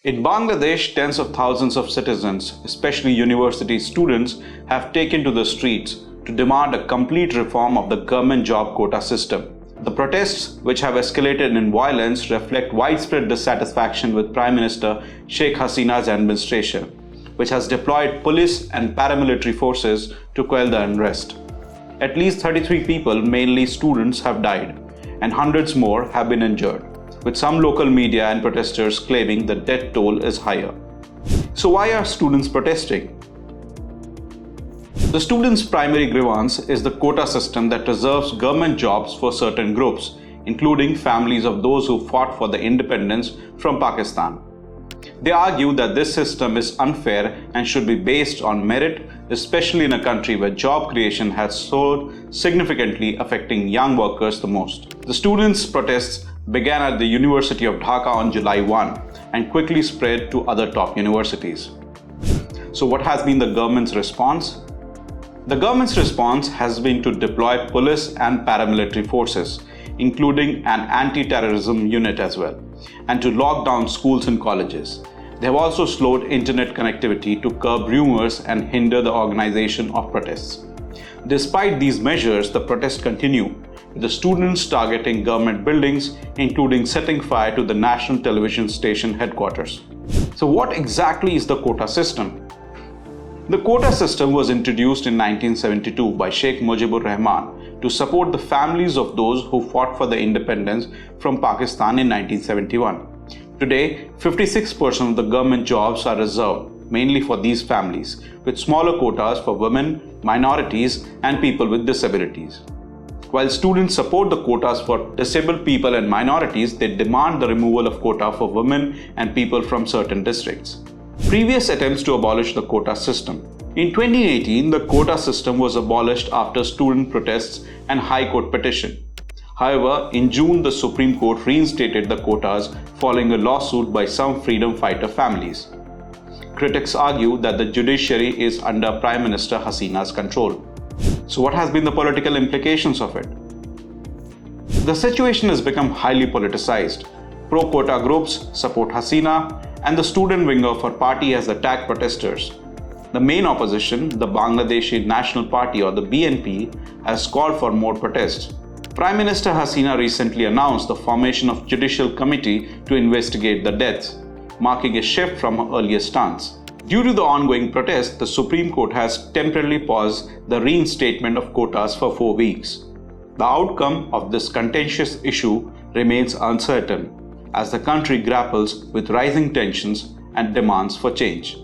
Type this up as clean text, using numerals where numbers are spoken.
In Bangladesh, tens of thousands of citizens, especially university students, have taken to the streets to demand a complete reform of the government job quota system. The protests, which have escalated in violence, reflect widespread dissatisfaction with Prime Minister Sheikh Hasina's administration, which has deployed police and paramilitary forces to quell the unrest. At least 33 people, mainly students, have died, and hundreds more have been injured, with some local media and protesters claiming the death toll is higher. So why are students protesting? The students' primary grievance is the quota system that reserves government jobs for certain groups, including families of those who fought for the independence from Pakistan. They argue that this system is unfair and should be based on merit, especially in a country where job creation has soared significantly, affecting young workers the most. The students' protests began at the University of Dhaka on July 1 and quickly spread to other top universities. So what has been the government's response? The government's response has been to deploy police and paramilitary forces, including an anti-terrorism unit as well, and to lock down schools and colleges. They have also slowed internet connectivity to curb rumors and hinder the organization of protests. Despite these measures, the protests continue, with the students targeting government buildings, including setting fire to the national television station headquarters. So what exactly is the quota system? The quota system was introduced in 1972 by Sheikh Mujibur Rahman to support the families of those who fought for the independence from Pakistan in 1971. Today, 56% of the government jobs are reserved mainly for these families, with smaller quotas for women, minorities, and people with disabilities. While students support the quotas for disabled people and minorities, they demand the removal of quota for women and people from certain districts. Previous attempts to abolish the quota system. In 2018, the quota system was abolished after student protests and High Court petition. However, in June, the Supreme Court reinstated the quotas following a lawsuit by some freedom fighter families. Critics argue that the judiciary is under Prime Minister Hasina's control. So what has been the political implications of it? The situation has become highly politicized. Pro-quota groups support Hasina, and the student wing of her party has attacked protesters. The main opposition, the Bangladeshi National Party or the BNP, has called for more protests. Prime Minister Hasina recently announced the formation of Judicial Committee to investigate the deaths, marking a shift from her earlier stance. Due to the ongoing protests, the Supreme Court has temporarily paused the reinstatement of quotas for 4 weeks. The outcome of this contentious issue remains uncertain as the country grapples with rising tensions and demands for change.